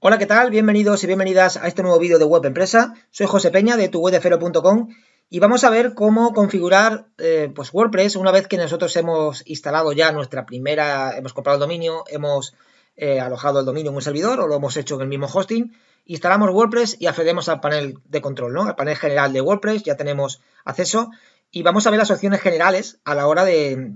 Hola, ¿qué tal? Bienvenidos y bienvenidas a este nuevo vídeo de Web Empresa. Soy José Peña de tuwebdefero.com y vamos a ver cómo configurar pues WordPress una vez que nosotros hemos instalado ya hemos comprado el dominio, hemos alojado el dominio en un servidor o lo hemos hecho en el mismo hosting. Instalamos WordPress y accedemos al panel de control, ¿no? Al panel general de WordPress, ya tenemos acceso y vamos a ver las opciones generales a la hora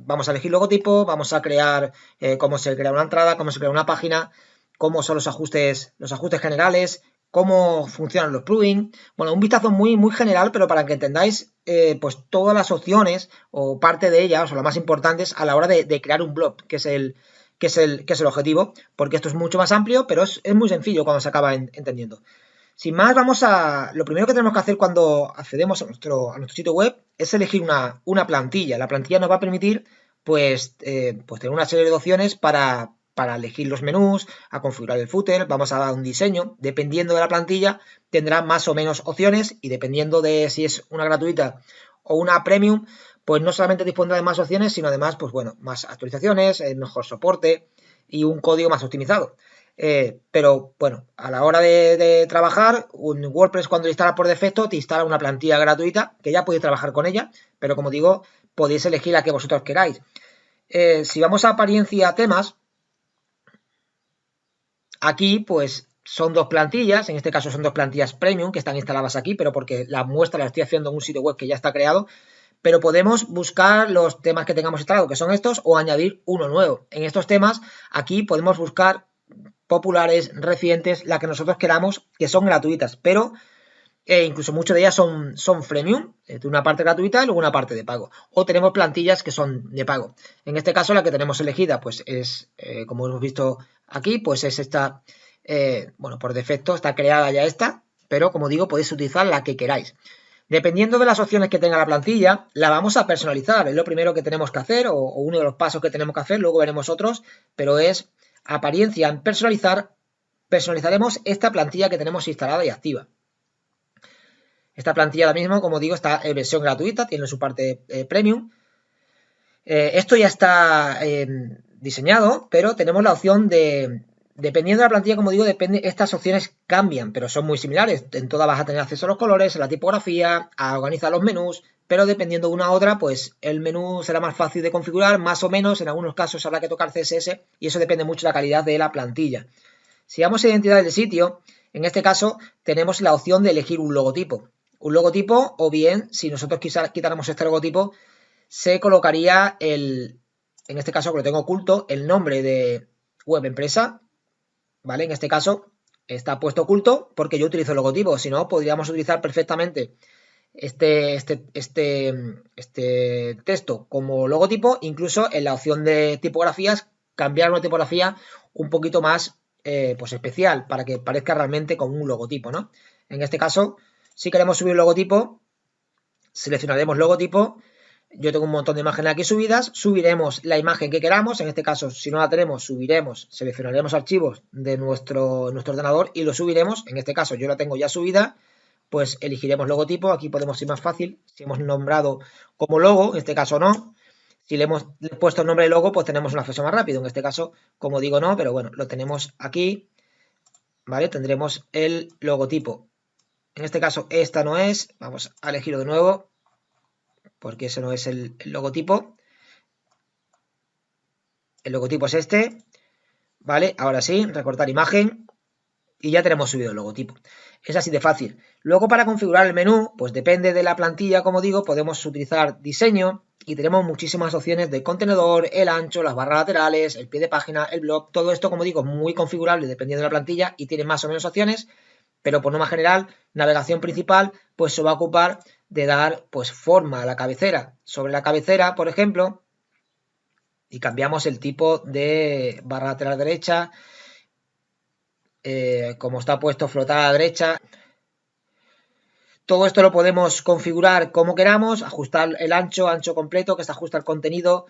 vamos a elegir logotipo, vamos a crear cómo se crea una entrada, cómo se crea una página, cómo son los ajustes generales, cómo funcionan los plugins. Bueno, un vistazo muy general, pero para que entendáis pues todas las opciones o parte de ellas, o las más importantes, a la hora de crear un blog, que es el objetivo, porque esto es mucho más amplio, pero es muy sencillo cuando se acaba entendiendo. Sin más, lo primero que tenemos que hacer cuando accedemos a nuestro sitio web es elegir una plantilla. La plantilla nos va a permitir pues tener una serie de opciones para elegir los menús, a configurar el footer, vamos a dar un diseño. Dependiendo de la plantilla tendrá más o menos opciones y dependiendo de si es una gratuita o una premium, pues no solamente dispondrá de más opciones, sino además, pues bueno, más actualizaciones, mejor soporte y un código más optimizado. Pero bueno, a la hora de trabajar, un WordPress cuando lo instala por defecto te instala una plantilla gratuita que ya podéis trabajar con ella, pero como digo, podéis elegir la que vosotros queráis. Si vamos a apariencia temas, aquí pues son dos plantillas, en este caso son dos plantillas premium que están instaladas aquí, pero porque la muestra la estoy haciendo en un sitio web que ya está creado, pero podemos buscar los temas que tengamos instalados, que son estos, o añadir uno nuevo. En estos temas, aquí podemos buscar populares, recientes, la que nosotros queramos, que son gratuitas, pero incluso muchas de ellas son freemium, de una parte gratuita y luego una parte de pago. O tenemos plantillas que son de pago. En este caso la que tenemos elegida pues es, como hemos visto aquí, pues es esta, bueno, por defecto está creada ya esta, pero como digo, podéis utilizar la que queráis. Dependiendo de las opciones que tenga la plantilla, la vamos a personalizar. Es lo primero que tenemos que hacer o uno de los pasos que tenemos que hacer, luego veremos otros, pero es apariencia en personalizar. Personalizaremos esta plantilla que tenemos instalada y activa. Esta plantilla ahora mismo, como digo, está en versión gratuita, tiene su parte premium. Esto ya está diseñado, pero tenemos la opción dependiendo de la plantilla, como digo, estas opciones cambian, pero son muy similares. En todas vas a tener acceso a los colores, a la tipografía, a organizar los menús, pero dependiendo de una u otra, pues el menú será más fácil de configurar, más o menos, en algunos casos habrá que tocar CSS y eso depende mucho de la calidad de la plantilla. Si vamos a identidad del sitio, en este caso tenemos la opción de elegir un logotipo. Un logotipo, o bien, si nosotros quitáramos este logotipo, se colocaría en este caso que lo tengo oculto, el nombre de web empresa, ¿vale? En este caso está puesto oculto porque yo utilizo el logotipo, si no, podríamos utilizar perfectamente este texto como logotipo, incluso en la opción de tipografías, cambiar una tipografía un poquito más pues especial para que parezca realmente como un logotipo, ¿no? En este caso, si queremos subir logotipo, seleccionaremos logotipo. Yo tengo un montón de imágenes aquí subidas, subiremos la imagen que queramos, en este caso si no la tenemos subiremos, seleccionaremos archivos de nuestro ordenador y lo subiremos, en este caso yo la tengo ya subida, pues elegiremos logotipo, aquí podemos ir más fácil, si hemos nombrado como logo, en este caso no, si le hemos puesto el nombre de logo pues tenemos un acceso más rápido, en este caso como digo no, pero bueno, lo tenemos aquí, ¿vale? Tendremos el logotipo, en este caso esta no es, vamos a elegirlo de nuevo, porque ese no es el logotipo. El logotipo es este, ¿vale? Ahora sí, recortar imagen y ya tenemos subido el logotipo. Es así de fácil. Luego para configurar el menú, pues depende de la plantilla, como digo, podemos utilizar diseño y tenemos muchísimas opciones de contenedor, el ancho, las barras laterales, el pie de página, el blog, todo esto, como digo, muy configurable dependiendo de la plantilla y tiene más o menos opciones, pero por norma general, navegación principal, pues se va a ocupar de dar pues forma a la cabecera. Sobre la cabecera, por ejemplo, y cambiamos el tipo de barra lateral derecha, como está puesto flotar a la derecha. Todo esto lo podemos configurar como queramos, ajustar el ancho completo, que se ajusta al contenido.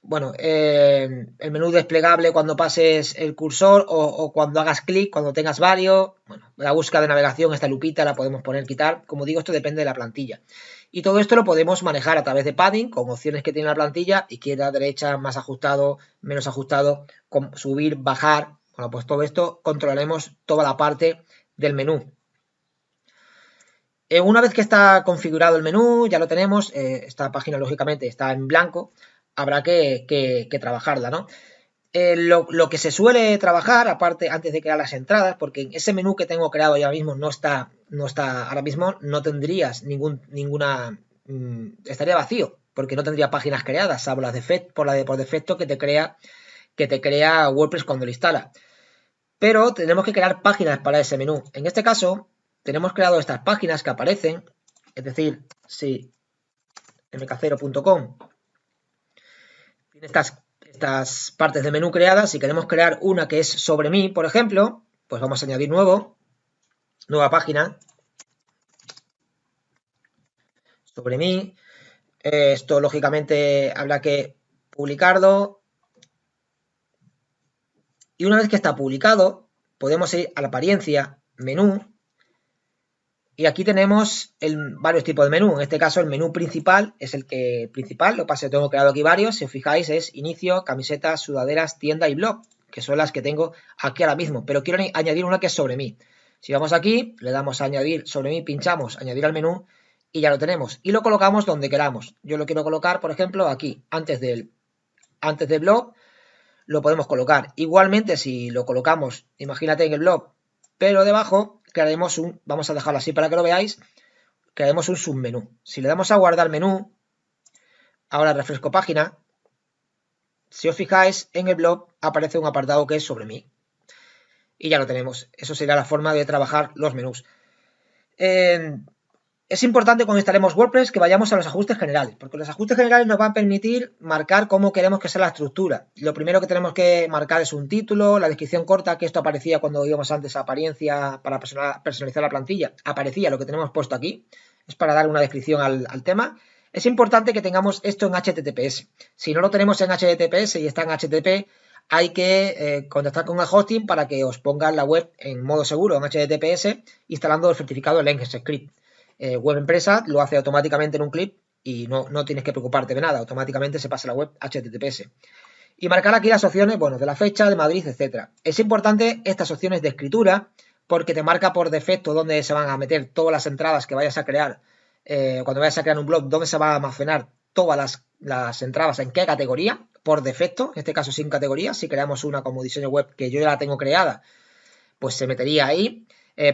Bueno, el menú desplegable cuando pases el cursor o cuando hagas clic, cuando tengas varios. Bueno, la búsqueda de navegación, esta lupita la podemos poner, quitar. Como digo, esto depende de la plantilla. Y todo esto lo podemos manejar a través de padding, con opciones que tiene la plantilla, izquierda, derecha, más ajustado, menos ajustado, subir, bajar. Bueno, pues todo esto controlaremos toda la parte del menú. Una vez que está configurado el menú, ya lo tenemos, esta página lógicamente está en blanco, habrá que trabajarla, ¿no? Lo que se suele trabajar, aparte, antes de crear las entradas, porque en ese menú que tengo creado ya mismo no está ahora mismo, no tendrías ninguna, estaría vacío, porque no tendría páginas creadas, salvo las por defecto que te crea WordPress cuando lo instala. Pero tenemos que crear páginas para ese menú. En este caso, tenemos creado estas páginas que aparecen, es decir, si mkcero.com tiene estas partes de menú creadas, si queremos crear una que es sobre mí, por ejemplo, pues vamos a añadir nueva página, sobre mí. Esto lógicamente habrá que publicarlo. Y una vez que está publicado, podemos ir a la apariencia, menú, y aquí tenemos varios tipos de menú. En este caso, el menú principal es el que principal. Lo que pasa es que tengo creado aquí varios. Si os fijáis, es inicio, camisetas, sudaderas, tienda y blog, que son las que tengo aquí ahora mismo. Pero quiero añadir una que es sobre mí. Si vamos aquí, le damos a añadir sobre mí, pinchamos, añadir al menú y ya lo tenemos. Y lo colocamos donde queramos. Yo lo quiero colocar, por ejemplo, aquí, antes del blog, lo podemos colocar. Igualmente, si lo colocamos, imagínate en el blog, pero debajo crearemos vamos a dejarlo así para que lo veáis, crearemos un submenú. Si le damos a guardar menú, ahora refresco página, si os fijáis en el blog aparece un apartado que es sobre mí. Y ya lo tenemos. Eso sería la forma de trabajar los menús. Es importante cuando instalemos WordPress que vayamos a los ajustes generales, porque los ajustes generales nos van a permitir marcar cómo queremos que sea la estructura. Lo primero que tenemos que marcar es un título, la descripción corta, que esto aparecía cuando íbamos antes a apariencia para personalizar la plantilla. Aparecía lo que tenemos puesto aquí, es para dar una descripción al tema. Es importante que tengamos esto en HTTPS. Si no lo tenemos en HTTPS y está en HTTP, hay que contactar con el hosting para que os pongan la web en modo seguro en HTTPS instalando el certificado LengthScript. Web Empresa lo hace automáticamente en un clip y no tienes que preocuparte de nada, automáticamente se pasa la web HTTPS. Y marcar aquí las opciones, bueno, de la fecha, de Madrid, etcétera. Es importante estas opciones de escritura porque te marca por defecto dónde se van a meter todas las entradas que vayas a crear, cuando vayas a crear un blog, dónde se va a almacenar todas las entradas, en qué categoría, por defecto, en este caso sin categoría. Si creamos una como diseño web que yo ya la tengo creada, pues se metería ahí.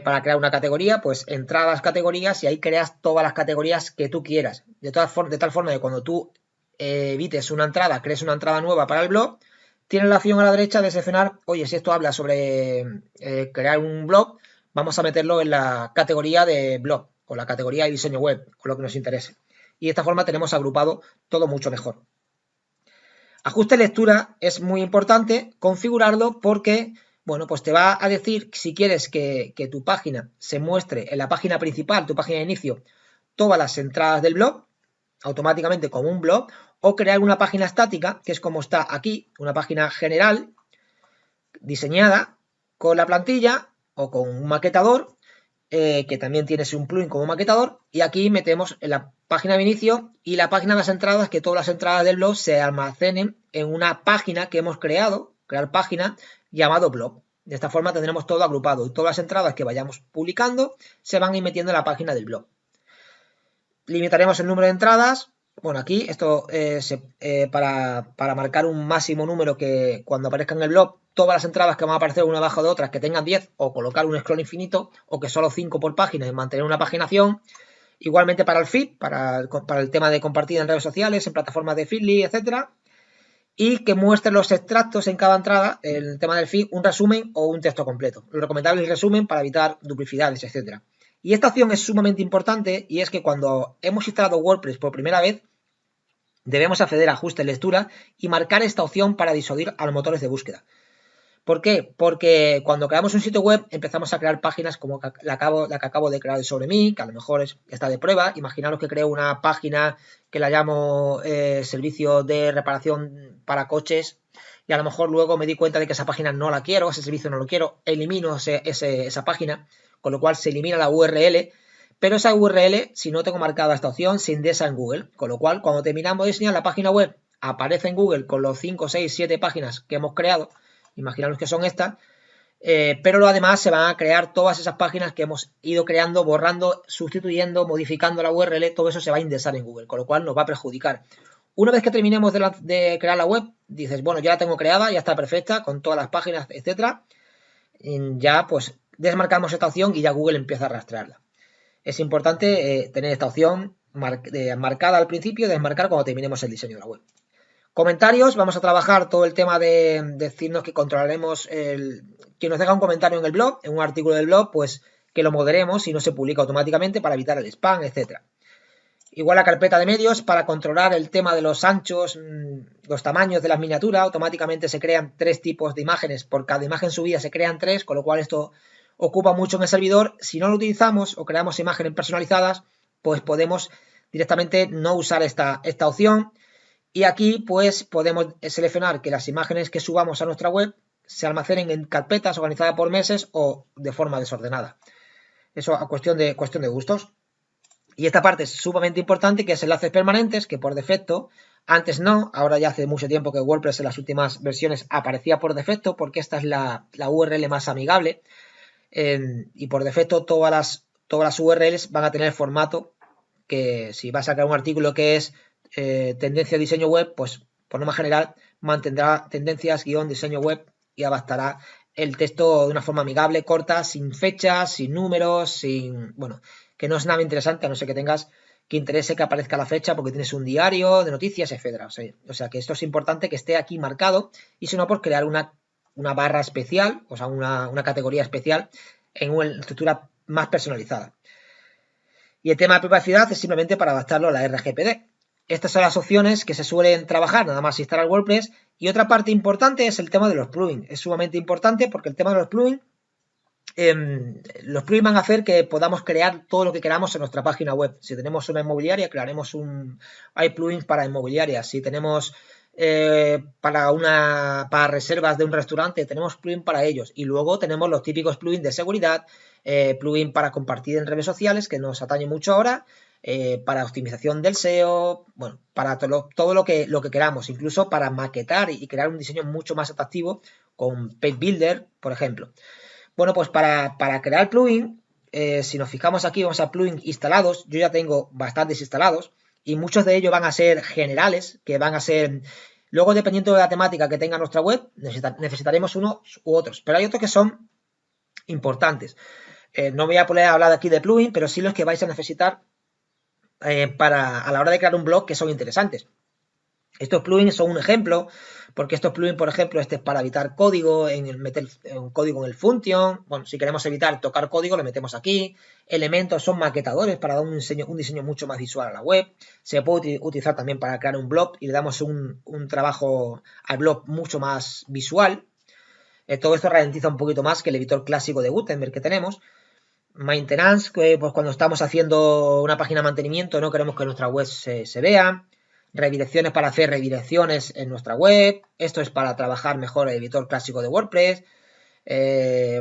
Para crear una categoría, pues entradas, categorías, y ahí creas todas las categorías que tú quieras. De tal forma que cuando tú edites una entrada, crees una entrada nueva para el blog, tienes la opción a la derecha de seleccionar, oye, si esto habla sobre crear un blog, vamos a meterlo en la categoría de blog o la categoría de diseño web, o lo que nos interese. Y de esta forma tenemos agrupado todo mucho mejor. Ajuste lectura es muy importante configurarlo porque, bueno, pues te va a decir si quieres que tu página se muestre en la página principal, tu página de inicio, todas las entradas del blog, automáticamente como un blog, o crear una página estática, que es como está aquí, una página general, diseñada con la plantilla o con un maquetador, que también tienes un plugin como maquetador, y aquí metemos en la página de inicio y la página de las entradas, que todas las entradas del blog se almacenen en una página que hemos creado, crear página, llamado blog. De esta forma tendremos todo agrupado y todas las entradas que vayamos publicando se van a ir metiendo en la página del blog. Limitaremos el número de entradas. Bueno, aquí esto para marcar un máximo número que cuando aparezca en el blog, todas las entradas que van a aparecer una debajo de otras que tengan 10 o colocar un scroll infinito o que solo 5 por página y mantener una paginación. Igualmente para el feed, para el tema de compartir en redes sociales, en plataformas de Feedly, etcétera. Y que muestre los extractos en cada entrada, el tema del feed, un resumen o un texto completo. Lo recomendable es el resumen para evitar duplicidades, etcétera. Y esta opción es sumamente importante y es que cuando hemos instalado WordPress por primera vez, debemos acceder a ajustes lectura y marcar esta opción para disuadir a los motores de búsqueda. ¿Por qué? Porque cuando creamos un sitio web empezamos a crear páginas como la que acabo de crear sobre mí, que a lo mejor está de prueba. Imaginaros que creo una página que la llamo servicio de reparación para coches y a lo mejor luego me di cuenta de que esa página no la quiero, ese servicio no lo quiero, elimino esa página, con lo cual se elimina la URL, pero esa URL, si no tengo marcada esta opción, se indexa en Google, con lo cual cuando terminamos de diseñar la página web, aparece en Google con los 5, 6, 7 páginas que hemos creado. Imaginaros que son estas, pero además se van a crear todas esas páginas que hemos ido creando, borrando, sustituyendo, modificando la URL, todo eso se va a indexar en Google, con lo cual nos va a perjudicar. Una vez que terminemos de crear la web, dices, bueno, ya la tengo creada, ya está perfecta, con todas las páginas, etcétera. Ya pues desmarcamos esta opción y ya Google empieza a rastrearla. Es importante tener esta opción marcada al principio y desmarcar cuando terminemos el diseño de la web. Comentarios, vamos a trabajar todo el tema de decirnos que controlaremos quien nos deja un comentario en el blog, en un artículo del blog, pues que lo moderemos y no se publica automáticamente para evitar el spam, etcétera. Igual la carpeta de medios para controlar el tema de los anchos, los tamaños de las miniaturas. Automáticamente se crean 3 tipos de imágenes. Por cada imagen subida se crean 3, con lo cual esto ocupa mucho en el servidor. Si no lo utilizamos o creamos imágenes personalizadas, pues podemos directamente no usar esta opción. Y aquí pues podemos seleccionar que las imágenes que subamos a nuestra web se almacenen en carpetas organizadas por meses o de forma desordenada. Eso a cuestión de gustos. Y esta parte es sumamente importante, que es enlaces permanentes, que por defecto, antes no, ahora ya hace mucho tiempo que WordPress en las últimas versiones aparecía por defecto, porque esta es la URL más amigable, y por defecto todas las URLs van a tener formato que si vas a crear un artículo que es tendencia diseño web, pues por norma general mantendrá tendencias-diseño web y adaptará el texto de una forma amigable, corta, sin fechas, sin números, bueno, que no es nada interesante, a no ser que tengas que interese que aparezca la fecha porque tienes un diario de noticias, etcétera. O sea que esto es importante que esté aquí marcado, y si no, pues crear una barra especial, o sea, una categoría especial en una estructura más personalizada. Y el tema de privacidad es simplemente para adaptarlo a la RGPD. Estas son las opciones que se suelen trabajar nada más instalar WordPress. Y otra parte importante es el tema de los plugins. Es sumamente importante porque el tema de los plugins van a hacer que podamos crear todo lo que queramos en nuestra página web. Si tenemos una inmobiliaria, crearemos hay plugins para inmobiliarias. Si tenemos para reservas de un restaurante, tenemos plugins para ellos. Y luego tenemos los típicos plugins de seguridad, plugin para compartir en redes sociales, que nos atañe mucho ahora, para optimización del SEO, bueno, para todo lo que queramos, incluso para maquetar y crear un diseño mucho más atractivo con Page Builder, por ejemplo. Bueno, pues para crear plugin, si nos fijamos aquí, vamos a plugins instalados. Yo ya tengo bastantes instalados y muchos de ellos van a ser generales, que van a ser... Luego, dependiendo de la temática que tenga nuestra web, necesitaremos unos u otros, pero hay otros que son importantes. No voy a poner a hablar aquí de plugin, pero sí los que vais a necesitar a la hora de crear un blog, que son interesantes. Estos plugins son un ejemplo, porque estos plugins, por ejemplo, este es para evitar código, meter un código en el function. Bueno, si queremos evitar tocar código, lo metemos aquí. Elementos son maquetadores para dar un diseño mucho más visual a la web. Se puede utilizar también para crear un blog y le damos un trabajo al blog mucho más visual. Todo esto ralentiza un poquito más que el editor clásico de Gutenberg que tenemos. Maintenance, pues cuando estamos haciendo una página de mantenimiento no queremos que nuestra web se vea. Redirecciones para hacer redirecciones en nuestra web. Esto es para trabajar mejor el editor clásico de WordPress.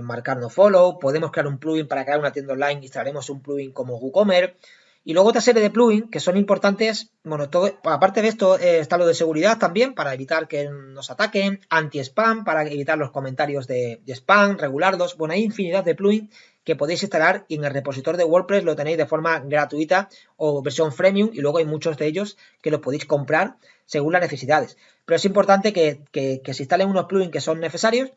Marcar no follow. Podemos crear un plugin para crear una tienda online. Instalaremos un plugin como WooCommerce. Y luego otra serie de plugins que son importantes. Bueno, aparte de esto está lo de seguridad también, para evitar que nos ataquen. Anti-spam, para evitar los comentarios de spam, regularlos. Bueno, hay infinidad de plugins que podéis instalar y en el repositor de WordPress lo tenéis de forma gratuita o versión freemium, y luego hay muchos de ellos que los podéis comprar según las necesidades. Pero es importante que se instalen unos plugins que son necesarios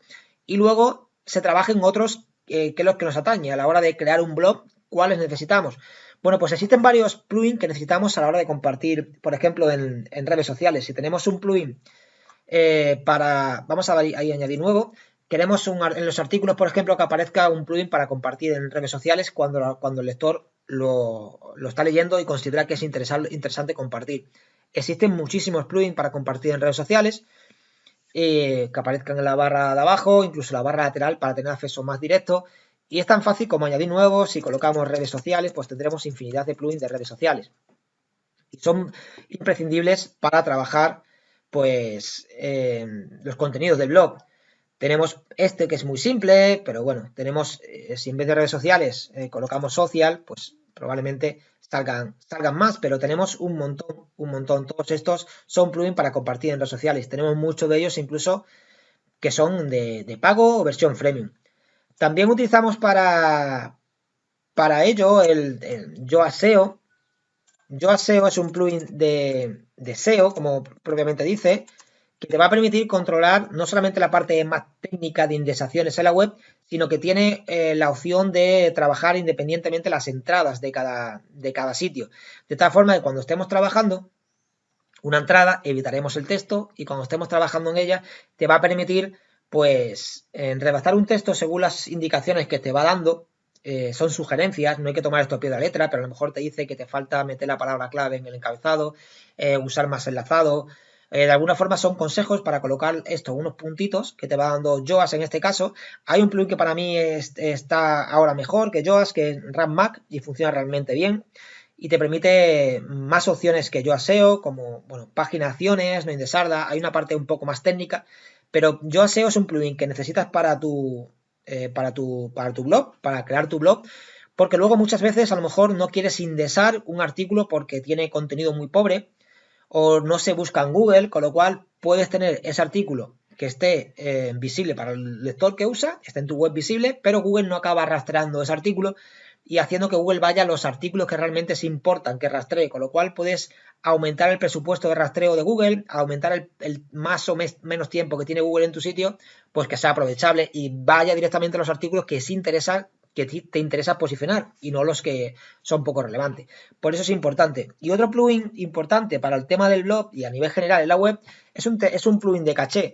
y luego se trabajen otros que es los que nos atañe a la hora de crear un blog. ¿Cuáles necesitamos? Bueno, pues existen varios plugins que necesitamos a la hora de compartir, por ejemplo, en redes sociales. Si tenemos un plugin vamos a ahí añadir nuevo. Queremos en los artículos, por ejemplo, que aparezca un plugin para compartir en redes sociales cuando el lector lo está leyendo y considera que es interesante compartir. Existen muchísimos plugins para compartir en redes sociales, que aparezcan en la barra de abajo, incluso la barra lateral, para tener acceso más directo. Y es tan fácil como añadir nuevos. Si colocamos redes sociales, pues tendremos infinidad de plugins de redes sociales. Y son imprescindibles para trabajar pues los contenidos del blog. Tenemos este que es muy simple, pero bueno, tenemos, si en vez de redes sociales colocamos social, pues probablemente salgan más, pero tenemos un montón. Todos estos son plugins para compartir en redes sociales. Tenemos muchos de ellos incluso que son de pago o versión freemium. También utilizamos para ello el Yoast SEO. Yoast SEO es un plugin de SEO, como propiamente dice, que te va a permitir controlar no solamente la parte más técnica de indexaciones en la web, sino que tiene la opción de trabajar independientemente las entradas de cada sitio. De tal forma que cuando estemos trabajando una entrada, evitaremos el texto y cuando estemos trabajando en ella, te va a permitir pues redactar un texto según las indicaciones que te va dando. Son sugerencias, no hay que tomar esto a pie de la letra, pero a lo mejor te dice que te falta meter la palabra clave en el encabezado, usar más enlazado. De alguna forma son consejos para colocar esto, unos puntitos que te va dando Yoast en este caso. Hay un plugin que para mí está ahora mejor que Yoast, que es RankMath, y funciona realmente bien. Y te permite más opciones que Yoast SEO, como bueno, paginaciones, no indexarda. Hay una parte un poco más técnica, pero Yoast SEO es un plugin que necesitas para tu blog, para crear tu blog, porque luego muchas veces a lo mejor no quieres indexar un artículo porque tiene contenido muy pobre o no se busca en Google, con lo cual puedes tener ese artículo que esté visible para el lector que usa, esté en tu web visible, pero Google no acaba rastreando ese artículo y haciendo que Google vaya a los artículos que realmente se importan que rastree, con lo cual puedes aumentar el presupuesto de rastreo de Google, aumentar el más o menos tiempo que tiene Google en tu sitio, pues que sea aprovechable y vaya directamente a los artículos que te interesa posicionar y no los que son poco relevantes. Por eso es importante. Y otro plugin importante para el tema del blog y a nivel general en la web es un plugin de caché.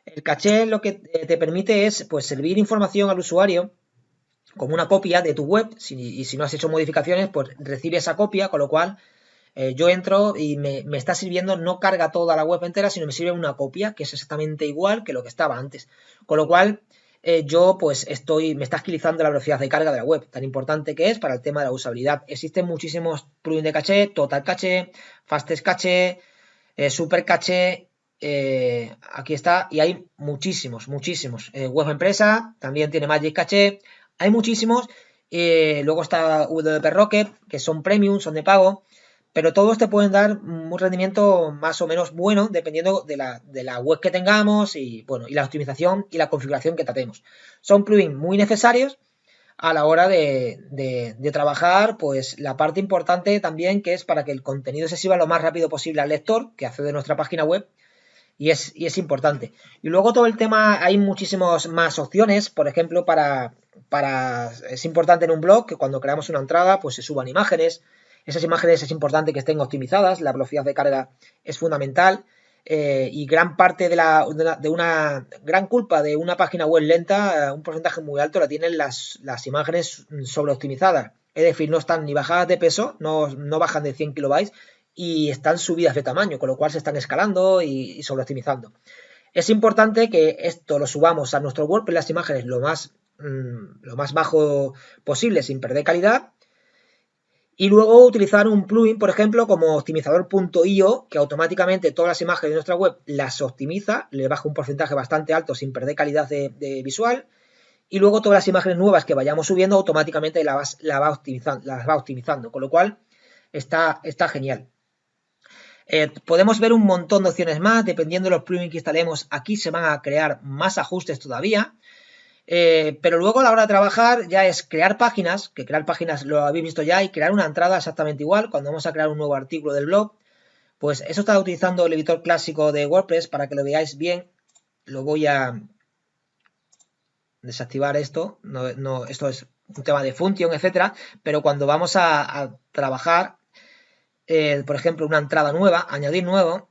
El caché lo que te permite es pues servir información al usuario como una copia de tu web y si no has hecho modificaciones pues recibe esa copia, con lo cual yo entro y me está sirviendo, no carga toda la web entera, sino me sirve una copia que es exactamente igual que lo que estaba antes. Con lo cual yo pues me está agilizando la velocidad de carga de la web, tan importante que es para el tema de la usabilidad. Existen muchísimos plugins de caché, Total Caché, Fastest Caché, Super Caché, aquí está, y hay muchísimos. Web Empresa también tiene Magic Caché, hay muchísimos. Luego está WP Rocket, que son premium, son de pago, pero todos te pueden dar un rendimiento más o menos bueno dependiendo de la web que tengamos y bueno, y la optimización y la configuración que tratemos. Son plugins muy necesarios a la hora de trabajar, pues la parte importante también que es para que el contenido se sirva lo más rápido posible al lector que accede a nuestra página web. Y es importante. Y luego todo el tema, hay muchísimas más opciones, por ejemplo, es importante en un blog que cuando creamos una entrada, pues se suban imágenes. Esas imágenes es importante que estén optimizadas, la velocidad de carga es fundamental. Y gran parte de una gran culpa de una página web lenta, un porcentaje muy alto la tienen las imágenes sobreoptimizadas. Es decir, no están ni bajadas de peso, no bajan de 100 kilobytes, y están subidas de tamaño, con lo cual se están escalando y sobreoptimizando. Es importante que esto lo subamos a nuestro WordPress, las imágenes, lo más bajo posible sin perder calidad. Y luego utilizar un plugin, por ejemplo, como optimizador.io, que automáticamente todas las imágenes de nuestra web las optimiza, le baja un porcentaje bastante alto sin perder calidad de visual. Y luego todas las imágenes nuevas que vayamos subiendo automáticamente las va optimizando, con lo cual está genial. Podemos ver un montón de opciones más, dependiendo de los plugins que instalemos, aquí se van a crear más ajustes todavía, pero luego a la hora de trabajar ya es crear páginas, que crear páginas lo habéis visto ya, y crear una entrada exactamente igual, cuando vamos a crear un nuevo artículo del blog, pues eso está utilizando el editor clásico de WordPress para que lo veáis bien. Lo voy a desactivar esto, esto es un tema de función, etcétera, pero cuando vamos a trabajar, por ejemplo, una entrada nueva, añadir nuevo,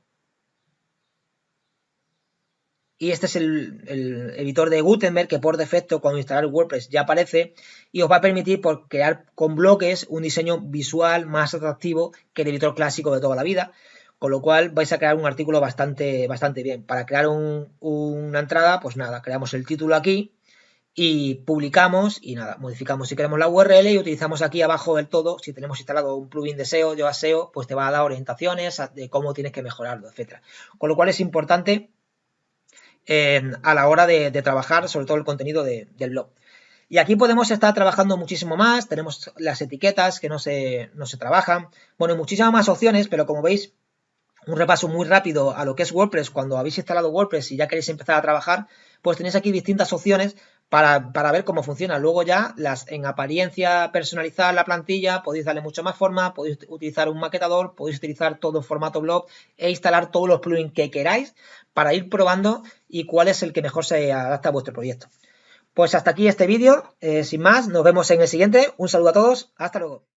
y este es el editor de Gutenberg que por defecto cuando instalar WordPress ya aparece y os va a permitir crear con bloques un diseño visual más atractivo que el editor clásico de toda la vida, con lo cual vais a crear un artículo bastante bien. Para crear una entrada, pues nada, creamos el título aquí y publicamos y nada, modificamos si queremos la URL y utilizamos aquí abajo del todo, si tenemos instalado un plugin de SEO, Yoast SEO, pues te va a dar orientaciones de cómo tienes que mejorarlo, etcétera. Con lo cual es importante a la hora de trabajar sobre todo el contenido del blog. Y aquí podemos estar trabajando muchísimo más, tenemos las etiquetas que no se trabajan, bueno, muchísimas más opciones, pero como veis, un repaso muy rápido a lo que es WordPress cuando habéis instalado WordPress y ya queréis empezar a trabajar, pues tenéis aquí distintas opciones para ver cómo funciona. Luego ya en apariencia personalizar la plantilla, podéis darle mucho más forma, podéis utilizar un maquetador, podéis utilizar todo en formato blob e instalar todos los plugins que queráis para ir probando y cuál es el que mejor se adapta a vuestro proyecto. Pues hasta aquí este vídeo, sin más, nos vemos en el siguiente. Un saludo a todos, hasta luego.